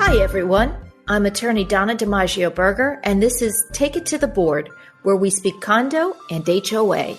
Hi, everyone. I'm attorney Donna DiMaggio Berger, and this is Take It to the Board, where we speak condo and HOA.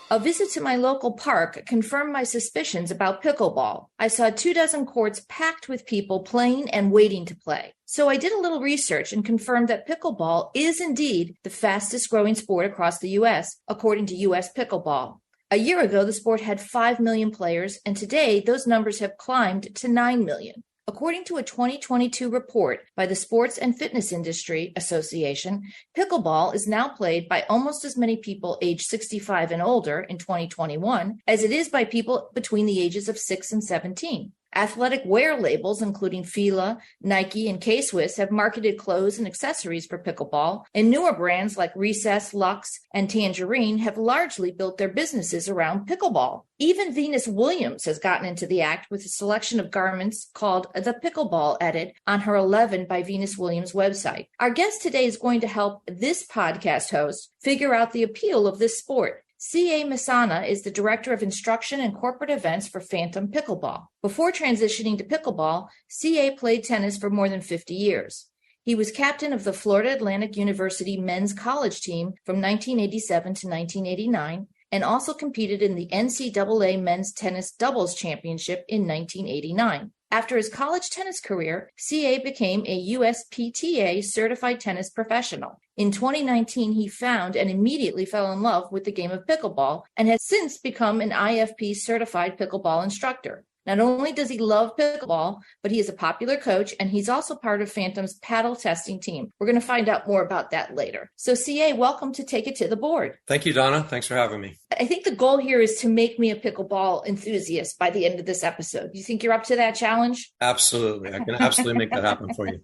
A visit to my local park confirmed my suspicions about pickleball. I saw 24 courts packed with people playing and waiting to play. So I did a little research and confirmed that pickleball is indeed the fastest growing sport across the U.S., according to U.S. Pickleball. A year ago, the sport had 5 million players, and today those numbers have climbed to 9 million. According to a 2022 report by the Sports and Fitness Industry Association, pickleball is now played by almost as many people aged 65 and older in 2021 as it is by people between the ages of 6 and 17. Athletic wear labels, including Fila, Nike, and K-Swiss, have marketed clothes and accessories for pickleball, and newer brands like Recess, Lux, and Tangerine have largely built their businesses around pickleball. Even Venus Williams has gotten into the act with a selection of garments called the Pickleball Edit on her 11 by Venus Williams website. Our guest today is going to help this podcast host figure out the appeal of this sport. C.A. Messana is the Director of Instruction and Corporate Events for Phantom Pickleball. Before transitioning to pickleball, C.A. played tennis for more than 50 years. He was captain of the Florida Atlantic University men's college team from 1987 to 1989 and also competed in the NCAA men's tennis doubles championship in 1989. After his college tennis career, C.A. became a USPTA certified tennis professional. In 2019, he found and immediately fell in love with the game of pickleball and has since become an IFP certified pickleball instructor. Not only does he love pickleball, but he is a popular coach, and he's also part of Phantom's paddle testing team. We're going to find out more about that later. So, CA, welcome to Take It to the Board. Thank you, Donna. Thanks for having me. I think the goal here is to make me a pickleball enthusiast by the end of this episode. Do you think you're up to that challenge? Absolutely. I can absolutely make that happen for you.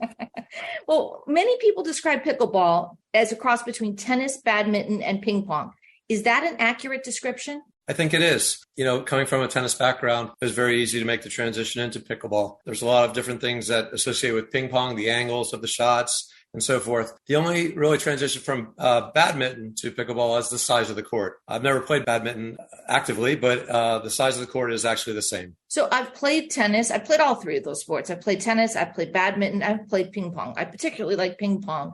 Well, many people describe pickleball as a cross between tennis, badminton, and ping pong. Is that an accurate description? I think it is. You know, coming from a tennis background, it was very easy to make the transition into pickleball. There's a lot of different things that associate with ping pong, the angles of the shots and so forth. The only really transition from badminton to pickleball is the size of the court. I've never played badminton actively, but the size of the court is actually the same. So I've played tennis. I've played all three of those sports. I've played tennis. I've played badminton. I've played ping pong. I particularly like ping pong.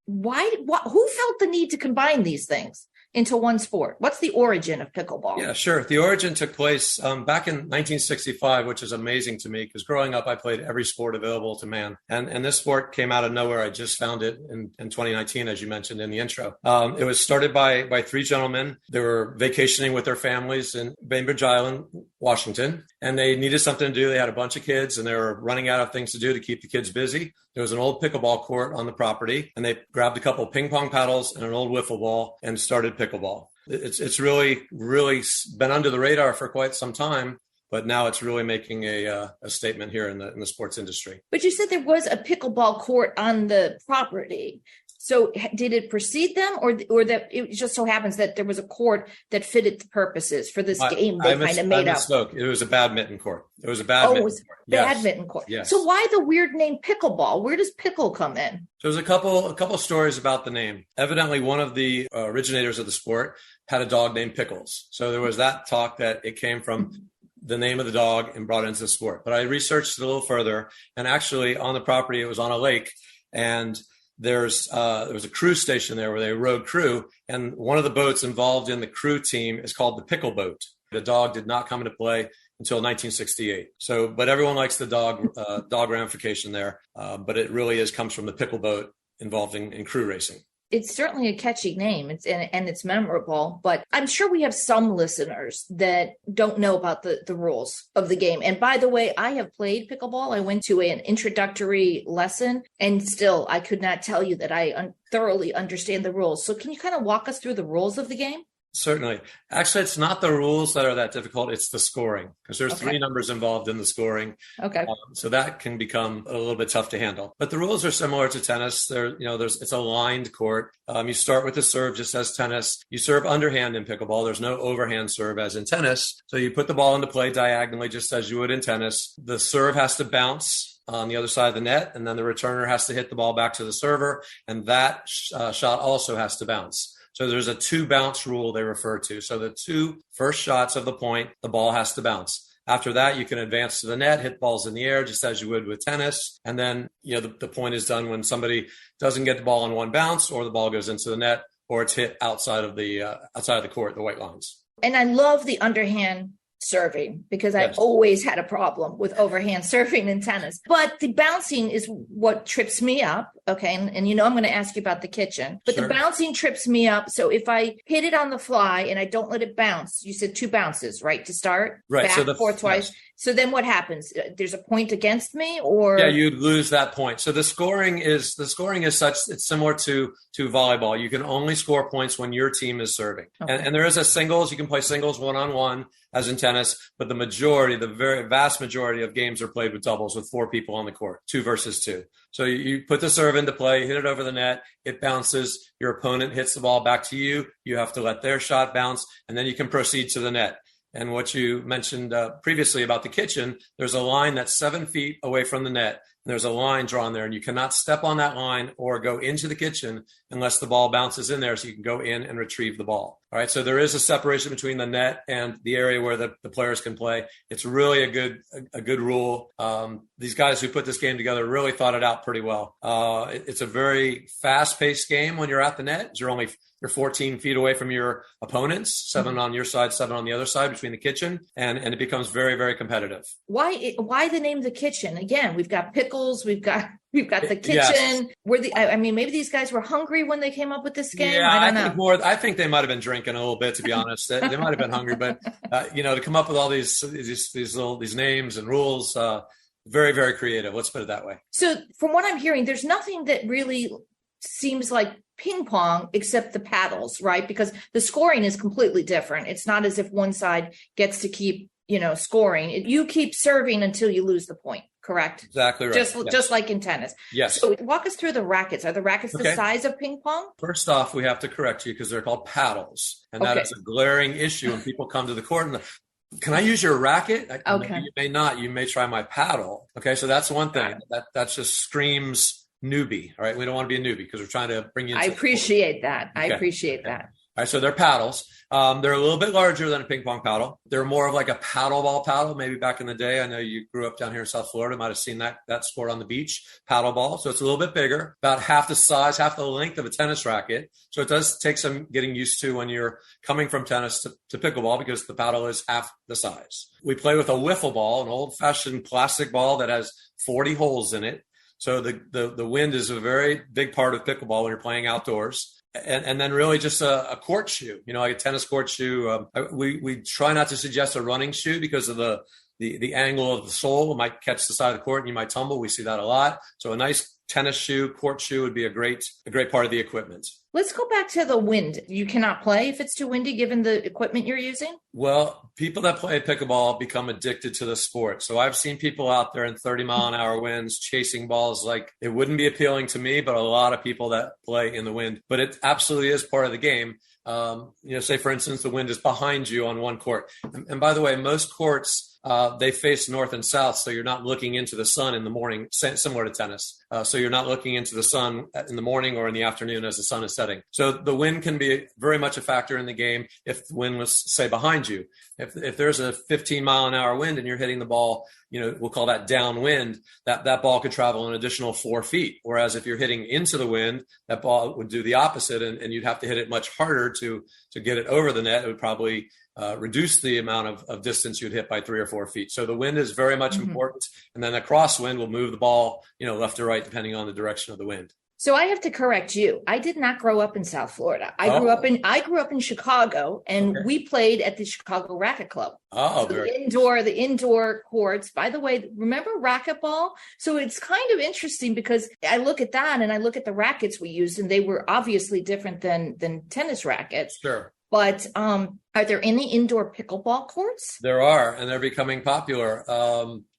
Who felt the need to combine these things into one sport? What's the origin of pickleball? Yeah, sure. The origin took place back in 1965, which is amazing to me because growing up, I played every sport available to man. And this sport came out of nowhere. I just found it in 2019, as you mentioned in the intro. It was started by three gentlemen. They were vacationing with their families in Bainbridge Island, Washington, and they needed something to do. They had a bunch of kids and they were running out of things to do to keep the kids busy. There was an old pickleball court on the property, and they grabbed a couple of ping pong paddles and an old wiffle ball and started pickleball. It's really been under the radar for quite some time, but now it's really making a statement here in the sports industry. But you said there was a pickleball court on the property. So did it precede them, or that it just so happens that there was a court that fitted the purposes for this game they kind of made up? It was a badminton court. It was a badminton court. Badminton court. Yes. So why the weird name pickleball? Where does pickle come in? So there's a couple stories about the name. Evidently, one of the originators of the sport had a dog named Pickles. So there was that talk that it came from the name of the dog and brought it into the sport. But I researched it a little further, and actually on the property, it was on a lake, and there was a cruise station there where they rowed crew, and one of the boats involved in the crew team is called the Pickle Boat. The dog did not come into play until 1968. So, but everyone likes the dog ramification there. But it really comes from the Pickle Boat involved in crew racing. It's certainly a catchy name, and it's memorable, but I'm sure we have some listeners that don't know about the rules of the game. And by the way, I have played pickleball. I went to an introductory lesson, and still I could not tell you that I thoroughly understand the rules. So can you kind of walk us through the rules of the game? Certainly. Actually, it's not the rules that are that difficult. It's the scoring, because there's three numbers involved in the scoring. Okay. So that can become a little bit tough to handle. But the rules are similar to tennis. It's a lined court. You start with the serve just as tennis. You serve underhand in pickleball. There's no overhand serve as in tennis. So you put the ball into play diagonally just as you would in tennis. The serve has to bounce on the other side of the net, and then the returner has to hit the ball back to the server, and that shot also has to bounce. So there's a two bounce rule they refer to. So the two first shots of the point, the ball has to bounce. After that, you can advance to the net, hit balls in the air, just as you would with tennis. And then, the point is done when somebody doesn't get the ball in one bounce, or the ball goes into the net, or it's hit outside of the court, the white lines. And I love the underhand serving, because Yes. I've always had a problem with overhand serving in tennis. But the bouncing is what trips me up. Okay. And I'm going to ask you about the kitchen, but Sure. The bouncing trips me up. So if I hit it on the fly and I don't let it bounce, you said 2 bounces, right? To start? Right. Back, forth, twice. Yes. So then what happens? There's a point against me, or? Yeah, you'd lose that point. So the scoring is such, it's similar to volleyball. You can only score points when your team is serving. Okay. And there is a singles. You can play singles 1-on-1 as in tennis, but the very vast majority of games are played with doubles, with 4 people on the court, 2 versus 2. So you put the serve into play, hit it over the net, it bounces, your opponent hits the ball back to you. You have to let their shot bounce, and then you can proceed to the net. And what you mentioned previously about the kitchen, there's a line that's 7 feet away from the net. And there's a line drawn there, and you cannot step on that line or go into the kitchen unless the ball bounces in there, so you can go in and retrieve the ball. All right. So there is a separation between the net and the area where the players can play. It's really a good rule. These guys who put this game together really thought it out pretty well. It's a very fast-paced game when you're at the net. You're 14 feet away from your opponents, 7 on your side, 7 on the other side between the kitchen, and it becomes very, very competitive. Why the name The Kitchen? Again, we've got pickles, we've got the kitchen. Yes. Maybe these guys were hungry when they came up with this game. Yeah, I don't know. I think they might have been drinking a little bit, to be honest. They might have been hungry, but to come up with all these names and rules, very, very creative. Let's put it that way. So from what I'm hearing, there's nothing that really seems like ping pong except the paddles, right? Because the scoring is completely different. It's not as if one side gets to keep, scoring. You keep serving until you lose the point, correct? Exactly right. Just like in tennis. Yes. So walk us through the rackets. Are the rackets the size of ping pong? First off, we have to correct you because they're called paddles. And that is a glaring issue when people come to the court and can I use your racket? Okay. You may not. You may try my paddle. Okay. So that's one thing. That just screams newbie. All right. We don't want to be a newbie because we're trying to bring you into I appreciate that. Okay. I appreciate that. All right, so they're paddles. They're a little bit larger than a ping pong paddle. They're more of like a paddle ball paddle. Maybe back in the day, I know you grew up down here in South Florida, might have seen that sport on the beach, paddle ball. So it's a little bit bigger, about half the size, half the length of a tennis racket. So it does take some getting used to when you're coming from tennis to pickleball because the paddle is half the size. We play with a wiffle ball, an old-fashioned plastic ball that has 40 holes in it. So the wind is a very big part of pickleball when you're playing outdoors. And then really just a court shoe, like a tennis court shoe. We try not to suggest a running shoe because of the angle of the sole. It might catch the side of the court and you might tumble. We see that a lot. So a nice tennis shoe, court shoe would be a great part of the equipment. Let's go back to the wind. You cannot play if it's too windy given the equipment you're using? Well, people that play pickleball become addicted to the sport. So I've seen people out there in 30-mile-an-hour winds chasing balls like it wouldn't be appealing to me, but a lot of people that play in the wind. But it absolutely is part of the game. Say, for instance, the wind is behind you on one court. And by the way, most courts, they face north and south, so you're not looking into the sun in the morning, similar to tennis. So you're not looking into the sun in the morning or in the afternoon as the sun is setting. So the wind can be very much a factor in the game if the wind was, say, behind you. If there's a 15-mile-an-hour wind and you're hitting the ball, we'll call that downwind, that ball could travel an additional 4 feet. Whereas if you're hitting into the wind, that ball would do the opposite and you'd have to hit it much harder to get it over the net. It would probably reduce the amount of distance you'd hit by 3 or 4 feet. So the wind is very much important. And then a crosswind will move the ball, left to right, depending on the direction of the wind. So I have to correct you. I did not grow up in South Florida. I grew up in Chicago, and we played at the Chicago Racquet Club. Oh, so the indoor courts. By the way, remember racquetball? So it's kind of interesting because I look at that and I look at the rackets we used, and they were obviously different than tennis rackets. Sure. But are there any indoor pickleball courts? There are, and they're becoming popular.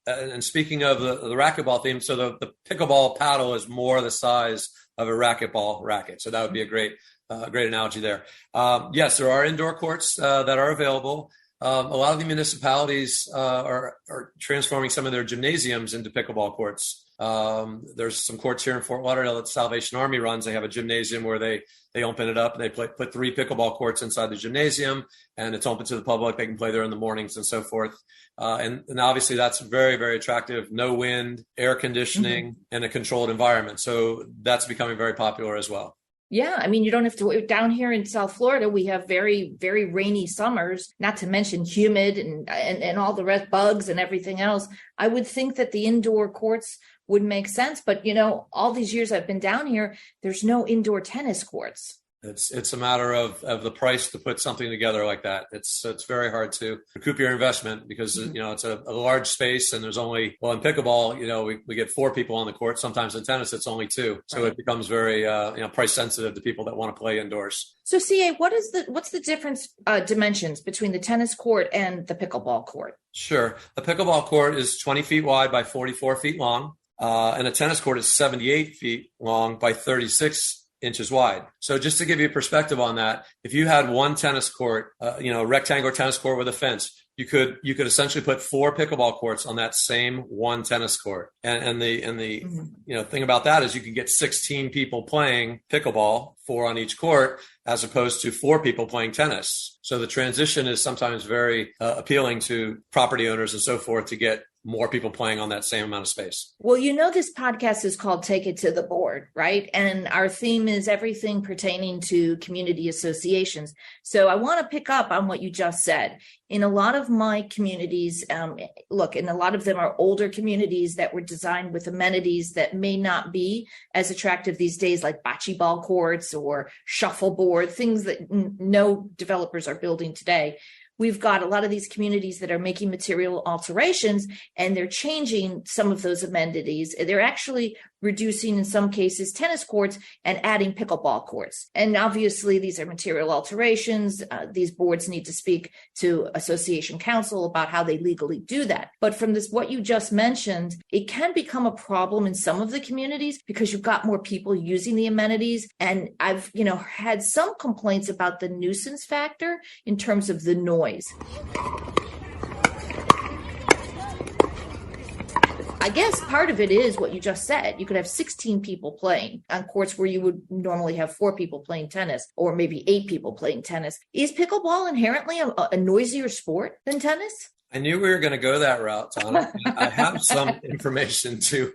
And speaking of the racquetball theme, so the pickleball paddle is more the size of a racquetball racket. So that would be a great analogy there. Yes, there are indoor courts that are available. A lot of the municipalities are transforming some of their gymnasiums into pickleball courts. There's some courts here in Fort Lauderdale that Salvation Army runs. They have a gymnasium where they open it up and they put 3 pickleball courts inside the gymnasium, and it's open to the public. They can play there in the mornings and so forth. And obviously that's very, very attractive. No wind, air conditioning, and a controlled environment. So that's becoming very popular as well. Yeah, I mean, you don't have to, down here in South Florida, we have very, very rainy summers, not to mention humid and all the rest, bugs and everything else. I would think that the indoor courts would make sense. But, all these years I've been down here, there's no indoor tennis courts. It's a matter of the price to put something together like that. It's very hard to recoup your investment because, it's a large space and there's only, in pickleball, we get 4 people on the court. Sometimes in tennis, it's only 2. So It becomes very, price sensitive to people that want to play indoors. So CA, what's the difference dimensions between the tennis court and the pickleball court? Sure. The pickleball court is 20 feet wide by 44 feet long. And a tennis court is 78 feet long by 36 inches wide. So just to give you perspective on that, if you had one tennis court, a rectangular tennis court with a fence, you could essentially put 4 pickleball courts on that same one tennis court. And the thing about that is you can get 16 people playing pickleball, 4 on each court, as opposed to 4 people playing tennis. So the transition is sometimes very appealing to property owners and so forth to get more people playing on that same amount of space. Well, this podcast is called Take It to the Board, right? And our theme is everything pertaining to community associations. So I want to pick up on what you just said. In a lot of my communities, and a lot of them are older communities that were designed with amenities that may not be as attractive these days, like bocce ball courts or shuffleboard, things that no developers are building today. We've got a lot of these communities that are making material alterations, and they're changing some of those amenities. They're actually reducing, in some cases, tennis courts and adding pickleball courts. And obviously, these are material alterations. These boards need to speak to association council about how they legally do that. But from what you just mentioned, it can become a problem in some of the communities because you've got more people using the amenities. And I've, had some complaints about the nuisance factor in terms of the noise. I guess part of it is what you just said. You could have 16 people playing on courts where you would normally have 4 people playing tennis, or maybe 8 people playing tennis. Is pickleball inherently a noisier sport than tennis? I knew we were going to go that route, Donna. I have some information to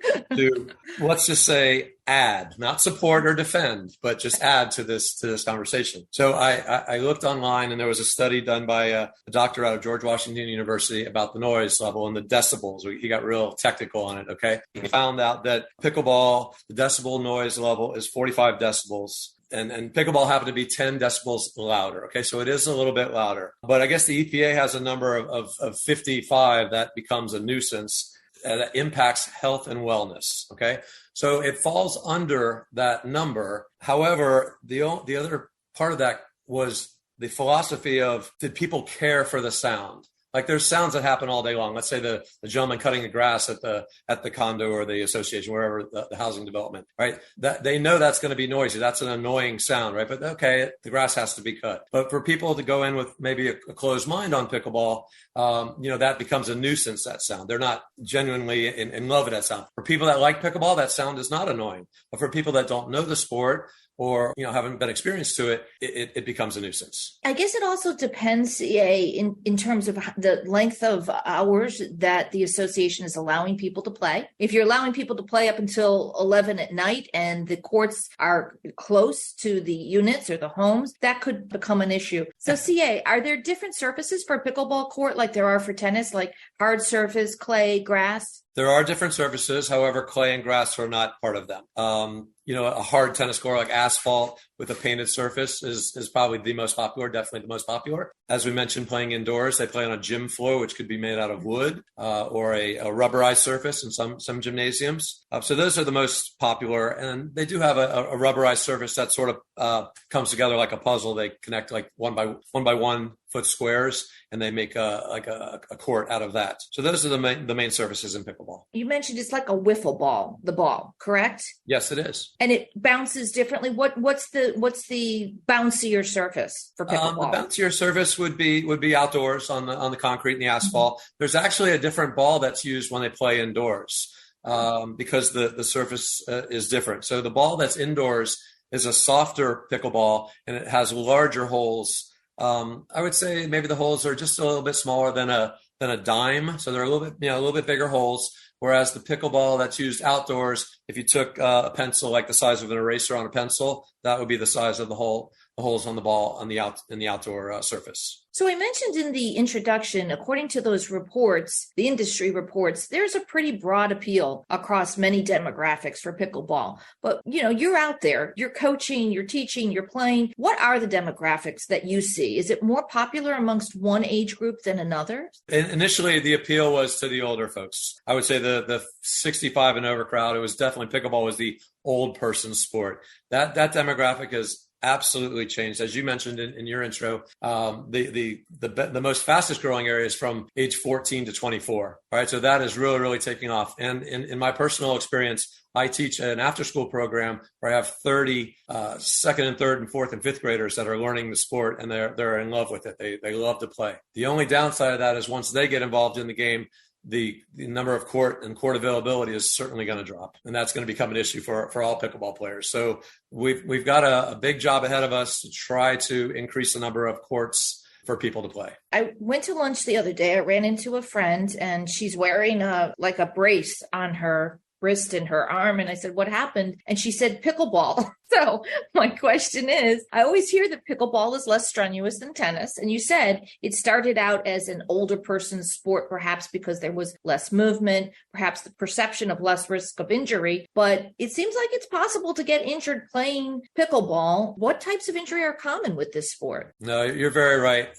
let's just say add, not support or defend, but just add to this conversation. So I looked online, and there was a study done by a doctor out of George Washington University about the noise level and the decibels. He got real technical on it. Okay, he found out that pickleball, the decibel noise level is 45 decibels. And pickleball happened to be 10 decibels louder. Okay, so it is a little bit louder. But I guess the EPA has a number of 55 that becomes a nuisance that impacts health and wellness. Okay, so it falls under that number. However, the other part of that was the philosophy of, did people care for the sound? Like, there's sounds that happen all day long. Let's say the gentleman cutting the grass at the condo or the association, wherever the housing development, right? That they know that's going to be noisy. That's an annoying sound, right? But okay, the grass has to be cut. But for people to go in with maybe a closed mind on pickleball, that becomes a nuisance, that sound. They're not genuinely in love with that sound. For people that like pickleball, that sound is not annoying. But for people that don't know the sport, or haven't been experienced to it, it becomes a nuisance. I guess it also depends in terms of the length of hours that the association is allowing people to play. If you're allowing people to play up until 11 at night and the courts are close to the units or the homes, that could become an issue. So CA, are there different surfaces for a pickleball court like there are for tennis, like hard surface, clay, grass? There are different surfaces. However, clay and grass are not part of them. A hard tennis court like asphalt with a painted surface is probably the most popular, definitely the most popular. As we mentioned, playing indoors, they play on a gym floor, which could be made out of wood or a rubberized surface in some gymnasiums. So those are the most popular. And they do have a rubberized surface that sort of comes together like a puzzle. They connect like one by one foot squares, and they make a court out of that. So those are the main surfaces in pickleball. You mentioned it's like a wiffle ball, the ball, correct? Yes, it is. And it bounces differently. What's the bouncier surface for pickleball? The bouncier surface would be outdoors on the concrete and the asphalt. Mm-hmm. There's actually a different ball that's used when they play indoors because the surface is different. So the ball that's indoors is a softer pickleball, and it has larger holes. I would say maybe the holes are just a little bit smaller than a dime, so they're a little bit bigger holes. Whereas the pickleball that's used outdoors, if you took a pencil like the size of an eraser on a pencil, that would be the size of the holes on the ball in the outdoor surface. So I mentioned in the introduction, according to those reports, the industry reports, there's a pretty broad appeal across many demographics for pickleball. But, you're out there, you're coaching, you're teaching, you're playing. What are the demographics that you see? Is it more popular amongst one age group than another? Initially, the appeal was to the older folks. I would say the 65 and over crowd, it was definitely pickleball was the old person sport. That demographic is absolutely changed. As you mentioned in your intro, the most fastest growing area is from age 14 to 24. Right. So that is really, really taking off. And in my personal experience, I teach an after school program where I have 30 second and third and fourth and fifth graders that are learning the sport, and they're in love with it. They love to play. The only downside of that is once they get involved in the game, the number of court availability is certainly going to drop, and that's going to become an issue for all pickleball players. So we've got a big job ahead of us to try to increase the number of courts for people to play. I went to lunch the other day. I ran into a friend, and she's wearing a brace on her wrist and her arm. And I said, what happened? And she said, pickleball. So my question is, I always hear that pickleball is less strenuous than tennis. And you said it started out as an older person's sport, perhaps because there was less movement, perhaps the perception of less risk of injury. But it seems like it's possible to get injured playing pickleball. What types of injury are common with this sport? No, you're very right.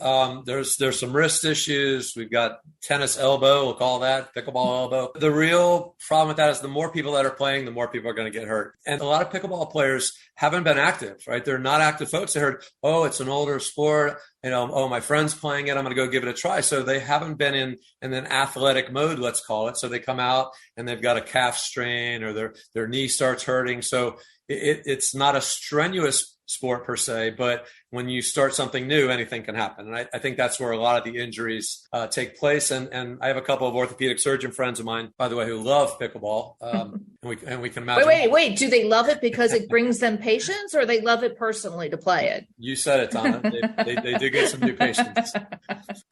There's some wrist issues. We've got tennis elbow, we'll call that pickleball elbow. The real problem with that is the more people that are playing, the more people are going to get hurt. And a lot of pickleball players haven't been active, right? They're not active folks. They heard, it's an older sport. My friend's playing it. I'm going to go give it a try. So they haven't been in an athletic mode, let's call it. So they come out and they've got a calf strain or their knee starts hurting. So it's not a strenuous sport per se, but when you start something new, anything can happen. And I think that's where a lot of the injuries take place. And I have a couple of orthopedic surgeon friends of mine, by the way, who love pickleball. And we can imagine. Wait. Do they love it because it brings them patients, or they love it personally to play it? You said it, Donna. They do get some new patients.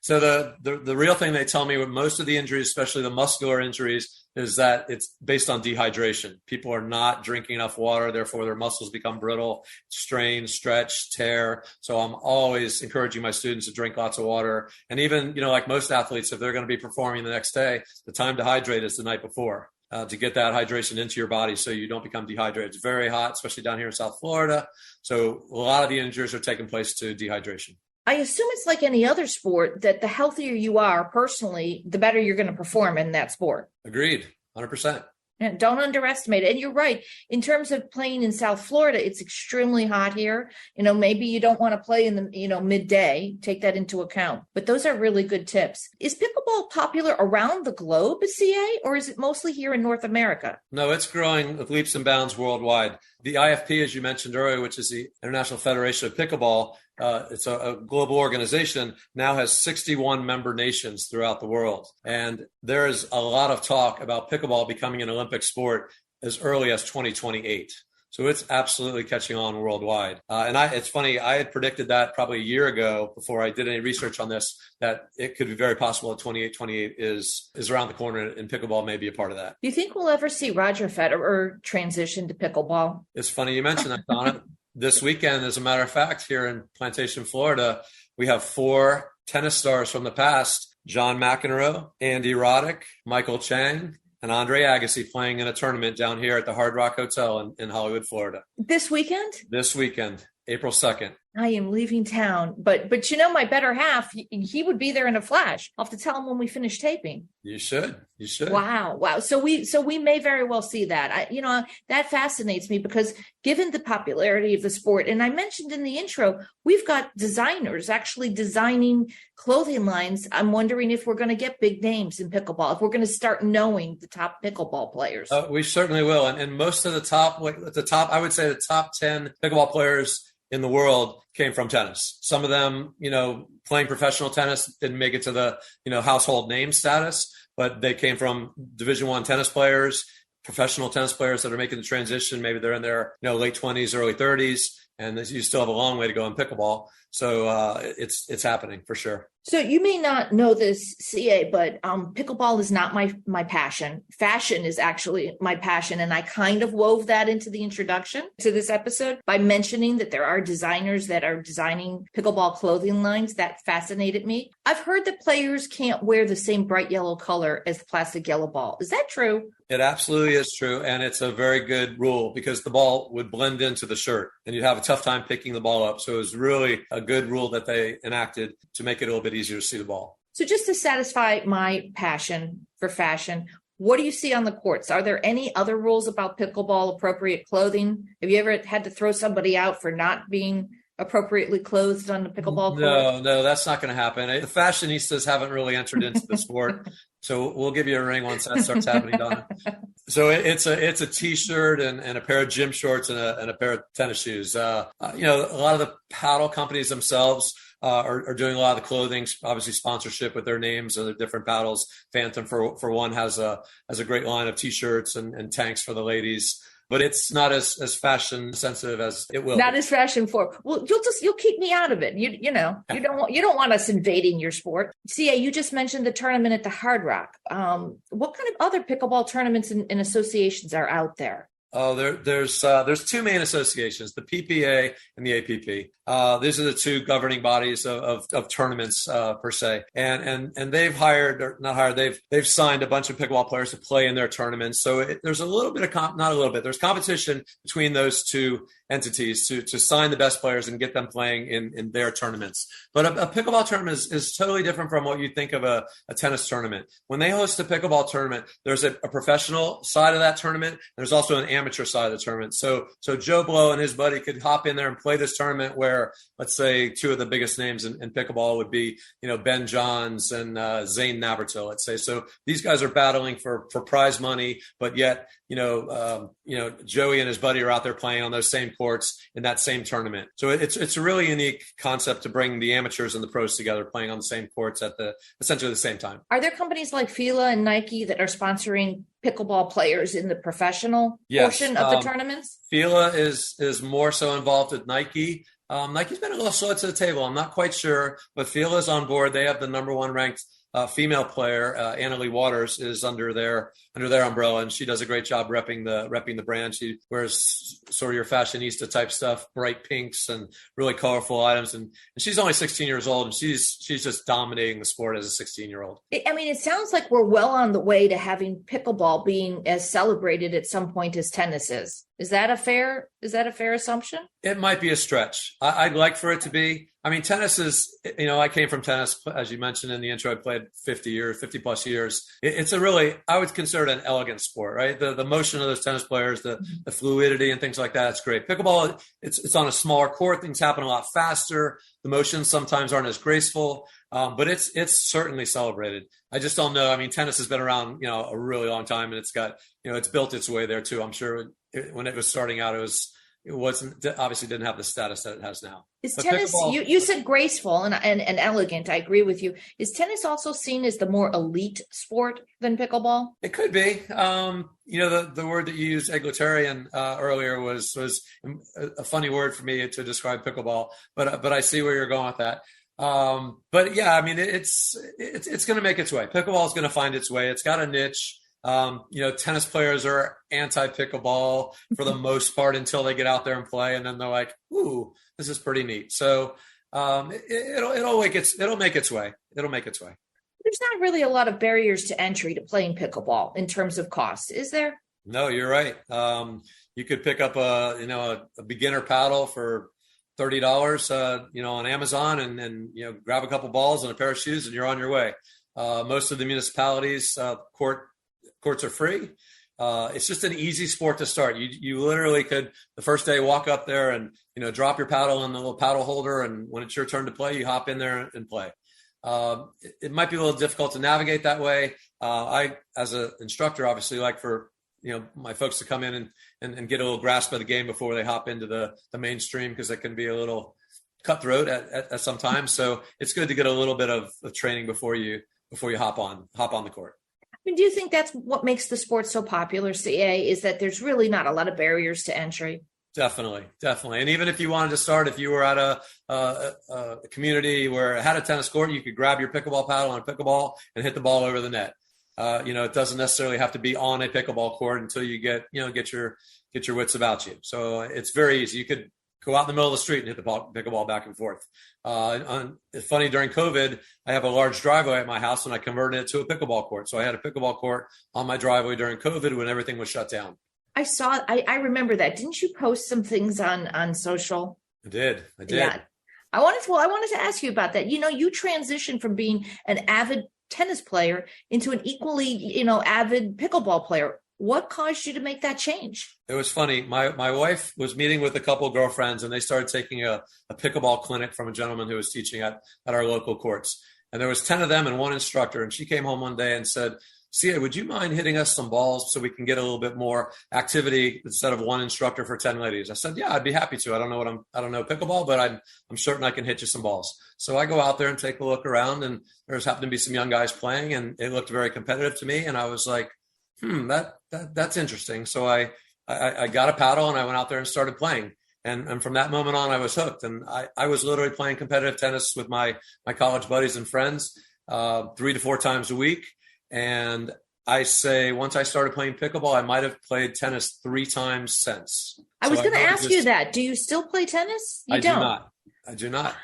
So the real thing they tell me with most of the injuries, especially the muscular injuries, is that it's based on dehydration. People are not drinking enough water, therefore their muscles become brittle, strain, stretch, tear. So I'm always encouraging my students to drink lots of water. And even, like most athletes, if they're going to be performing the next day, the time to hydrate is the night before to get that hydration into your body so you don't become dehydrated. It's very hot, especially down here in South Florida. So a lot of the injuries are taking place to dehydration. I assume it's like any other sport that the healthier you are personally, the better you're going to perform in that sport. Agreed, 100%. And don't underestimate it. And you're right. In terms of playing in South Florida, it's extremely hot here. Maybe you don't want to play in the, midday. Take that into account. But those are really good tips. Is pickleball popular around the globe, CA, or is it mostly here in North America? No, it's growing with leaps and bounds worldwide. The IFP, as you mentioned earlier, which is the International Federation of Pickleball, it's a global organization, now has 61 member nations throughout the world. And there is a lot of talk about pickleball becoming an Olympic sport as early as 2028. So it's absolutely catching on worldwide. It's funny, I had predicted that probably a year ago before I did any research on this, that it could be very possible that 28 is around the corner, and pickleball may be a part of that. Do you think we'll ever see Roger Federer transition to pickleball? It's funny you mentioned that, Donna. This weekend, as a matter of fact, here in Plantation, Florida, we have 4 tennis stars from the past: John McEnroe, Andy Roddick, Michael Chang, and Andre Agassi playing in a tournament down here at the Hard Rock Hotel in Hollywood, Florida. This weekend? This weekend, April 2nd. I am leaving town, but my better half, he would be there in a flash. I'll have to tell him when we finish taping. You should. Wow. So we may very well see that. That fascinates me because given the popularity of the sport, and I mentioned in the intro, we've got designers actually designing clothing lines. I'm wondering if we're going to get big names in pickleball, if we're going to start knowing the top pickleball players. We certainly will. And most of the top, I would say the top 10 pickleball players in the world came from tennis. Some of them, playing professional tennis didn't make it to the, household name status, but they came from Division I tennis players, professional tennis players that are making the transition. Maybe they're in their, late 20s, early 30s, and you still have a long way to go in pickleball. So it's happening for sure. So you may not know this, CA, but pickleball is not my passion. Fashion is actually my passion. And I kind of wove that into the introduction to this episode by mentioning that there are designers that are designing pickleball clothing lines. That fascinated me. I've heard that players can't wear the same bright yellow color as the plastic yellow ball. Is that true? It absolutely is true. And it's a very good rule because the ball would blend into the shirt and you'd have a tough time picking the ball up. So it was really a good rule that they enacted to make it a little bit easier to see the ball. So just to satisfy my passion for fashion, what do you see on the courts? Are there any other rules about pickleball appropriate clothing? Have you ever had to throw somebody out for not being appropriately clothed on the pickleball court? No, that's not going to happen. The fashionistas haven't really entered into the sport. So we'll give you a ring once that starts happening, Donna. So it's a t-shirt and a pair of gym shorts and a pair of tennis shoes. A lot of the paddle companies themselves are doing a lot of the clothing, obviously sponsorship with their names and the different paddles. Phantom for one has a great line of t-shirts and tanks for the ladies. But it's not as fashion sensitive as it will. Not as fashion forward. Well, you'll keep me out of it. You don't want us invading your sport. CA, you just mentioned the tournament at the Hard Rock. What kind of other pickleball tournaments and associations are out there? Oh, there's two main associations, the PPA and the APP. These are the two governing bodies of tournaments per se, and they've they've signed a bunch of pickleball players to play in their tournaments. So there's a little bit of there's competition between those two entities to sign the best players and get them playing in their tournaments. But a pickleball tournament is totally different from what you think of a tennis tournament. When they host a pickleball tournament, there's a professional side of that tournament. There's also an amateur side of the tournament. So Joe Blow and his buddy could hop in there and play this tournament where, let's say, two of the biggest names in pickleball would be, Ben Johns and Zane Navratil, let's say. So these guys are battling for prize money, but yet, Joey and his buddy are out there playing on those same courts in that same tournament. So it's a really unique concept to bring the amateurs and the pros together playing on the same courts at essentially the same time. Are there companies like Fila and Nike that are sponsoring pickleball players in the professional portion of the tournaments? Fila is more so involved with Nike. Nike's been a little slow to the table. I'm not quite sure, but Fila's on board. They have the number one ranked female player, Anna Lee Waters, is under their umbrella, and she does a great job repping the brand. She wears sort of your fashionista type stuff, bright pinks and really colorful items, and she's only 16 years old, and she's just dominating the sport as a 16-year-old. I mean, it sounds like we're well on the way to having pickleball being as celebrated at some point as tennis is. Is that a fair assumption? It might be a stretch. I'd like for it to be. I mean, tennis is, I came from tennis, as you mentioned in the intro. I played 50 plus years. It's a really, I would consider it an elegant sport, right? The motion of those tennis players, the fluidity and things like that. It's great. Pickleball, it's on a smaller court. Things happen a lot faster. The motions sometimes aren't as graceful, but it's certainly celebrated. I just don't know. I mean, tennis has been around, a really long time, and it's got, it's built its way there too. I'm sure when it was starting out, it wasn't obviously didn't have the status that it has now. Is tennis, you said graceful and elegant. I agree with you. Is tennis also seen as the more elite sport than pickleball? It could be. The word that you used, egalitarian, earlier was a funny word for me to describe pickleball, but I see where you're going with that. But yeah, I mean, it's going to make its way. Pickleball is going to find its way. It's got a niche. Tennis players are anti-pickleball for the most part until they get out there and play, and then they're like, "Ooh, this is pretty neat." So it'll make its way. It'll make its way. There's not really a lot of barriers to entry to playing pickleball in terms of cost, is there? No, you're right. You could pick up a beginner paddle for $30, on Amazon and grab a couple balls and a pair of shoes and you're on your way. Most of the municipalities, courts are free. It's just an easy sport to start. You literally could the first day walk up there and, drop your paddle in the little paddle holder. And when it's your turn to play, you hop in there and play. It might be a little difficult to navigate that way. I, as an instructor, obviously like for, my folks to come in and get a little grasp of the game before they hop into the mainstream, because it can be a little cutthroat at some times. So it's good to get a little bit of training before you hop on the court. I mean, do you think that's what makes the sport so popular, CA, is that there's really not a lot of barriers to entry? Definitely. And even if you wanted to start, if you were at a community where it had a tennis court, you could grab your pickleball paddle and a pickleball and hit the ball over the net. It doesn't necessarily have to be on a pickleball court until you get your wits about you. So it's very easy. You could go out in the middle of the street and hit the pickleball back and forth. It's funny, during COVID, I have a large driveway at my house and I converted it to a pickleball court. So I had a pickleball court on my driveway during COVID when everything was shut down. I remember that. Didn't you post some things on social? I did. Yeah. I wanted to ask you about that. You transitioned from being an avid tennis player into an equally, avid pickleball player. What caused you to make that change? It was funny. My wife was meeting with a couple of girlfriends and they started taking a pickleball clinic from a gentleman who was teaching at our local courts. And there was 10 of them and one instructor. And she came home one day and said, "Cia, would you mind hitting us some balls so we can get a little bit more activity instead of one instructor for 10 ladies?" I said, "Yeah, I'd be happy to. I don't know pickleball, but I'm certain I can hit you some balls." So I go out there and take a look around, and there's happened to be some young guys playing, and it looked very competitive to me. And I was like, that's interesting. So I got a paddle and I went out there and started playing. And from that moment on, I was hooked. And I was literally playing competitive tennis with my college buddies and friends 3 to 4 times a week. And I say, once I started playing pickleball, I might have played tennis 3 times since. I was going to ask you that. Do you still play tennis? I do not.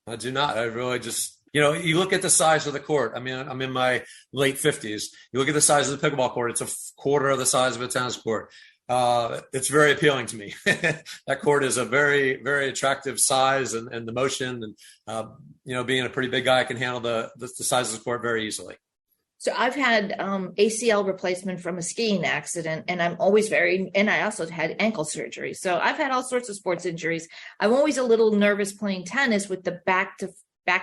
I really just, you look at the size of the court. I mean, I'm in my late 50s. You look at the size of the pickleball court. It's a quarter of the size of a tennis court. It's very appealing to me. That court is a very, very attractive size, and the motion and, being a pretty big guy, I can handle the size of the court very easily. So I've had ACL replacement from a skiing accident, and I'm always and I also had ankle surgery. So I've had all sorts of sports injuries. I'm always a little nervous playing tennis with the back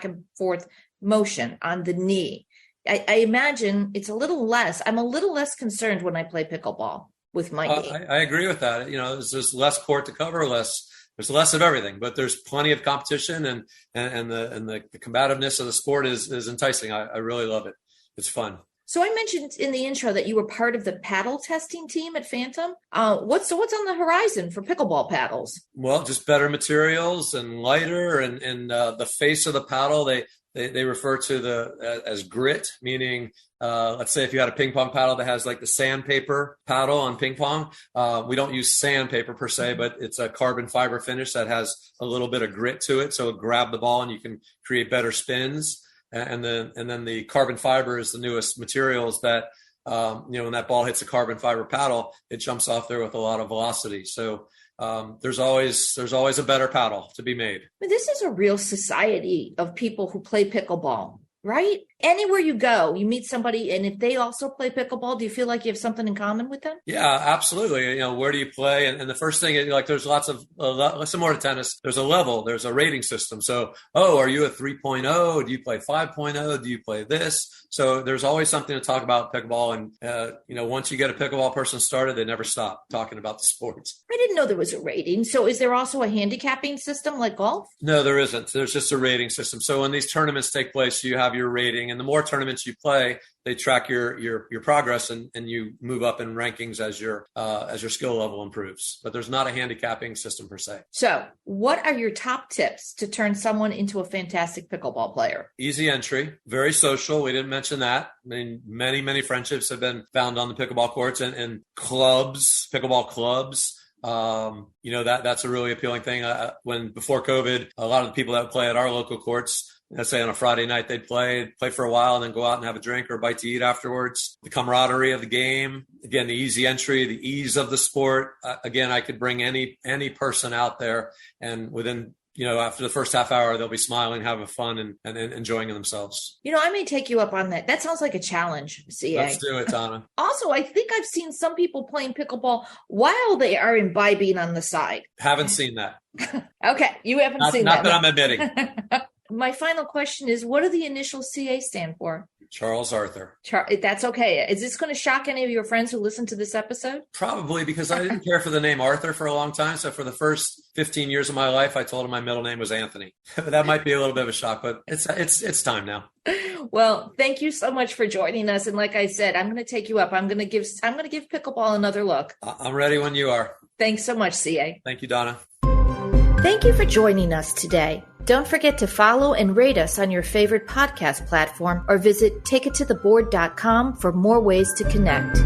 and forth motion on the knee. I imagine I'm a little less concerned when I play pickleball with my knee. I agree with that. There's just less court to cover, there's less of everything, but there's plenty of competition, and the combativeness of the sport is enticing. I really love it. It's fun. So I mentioned in the intro that you were part of the paddle testing team at Phantom. What's on the horizon for pickleball paddles? Well, just better materials and lighter, and the face of the paddle, they refer to as grit, meaning let's say if you had a ping pong paddle that has like the sandpaper paddle on ping pong, we don't use sandpaper per se, but it's a carbon fiber finish that has a little bit of grit to it. So grab the ball and you can create better spins. And then the carbon fiber is the newest materials that, when that ball hits a carbon fiber paddle, it jumps off there with a lot of velocity. So there's always a better paddle to be made. But this is a real society of people who play pickleball, right? Anywhere you go, you meet somebody, and if they also play pickleball, do you feel like you have something in common with them? Yeah, absolutely. Where do you play? And the first thing, there's lots of, similar to tennis, there's a level, there's a rating system. So, are you a 3.0? Do you play 5.0? Do you play this? So there's always something to talk about pickleball. And, once you get a pickleball person started, they never stop talking about the sports. I didn't know there was a rating. So is there also a handicapping system like golf? No, there isn't. There's just a rating system. So when these tournaments take place, you have your rating. And the more tournaments you play, they track your progress, and you move up in rankings as your skill level improves. But there's not a handicapping system per se. So what are your top tips to turn someone into a fantastic pickleball player? Easy entry, very social. We didn't mention that. I mean, many friendships have been found on the pickleball courts and clubs, pickleball clubs. That's a really appealing thing. Before COVID, a lot of the people that play at our local courts, let's say on a Friday night, they'd play for a while and then go out and have a drink or a bite to eat afterwards. The camaraderie of the game, again, the easy entry, the ease of the sport. Again, I could bring any person out there, and within after the first half hour, they'll be smiling, having fun, and enjoying themselves. I may take you up on that. That sounds like a challenge, CA. Let's do it, Donna. Also, I think I've seen some people playing pickleball while they are imbibing on the side. Haven't seen that. Okay, you haven't seen that. Not that I'm admitting. My final question is, what do the initials CA stand for? Charles Arthur. That's okay. Is this going to shock any of your friends who listen to this episode? Probably, because I didn't care for the name Arthur for a long time. So for the first 15 years of my life, I told him my middle name was Anthony. That might be a little bit of a shock, but it's time now. Well, thank you so much for joining us. And like I said, I'm going to take you up. I'm going to give pickleball another look. I'm ready when you are. Thanks so much, CA. Thank you, Donna. Thank you for joining us today. Don't forget to follow and rate us on your favorite podcast platform or visit takeittotheboard.com for more ways to connect.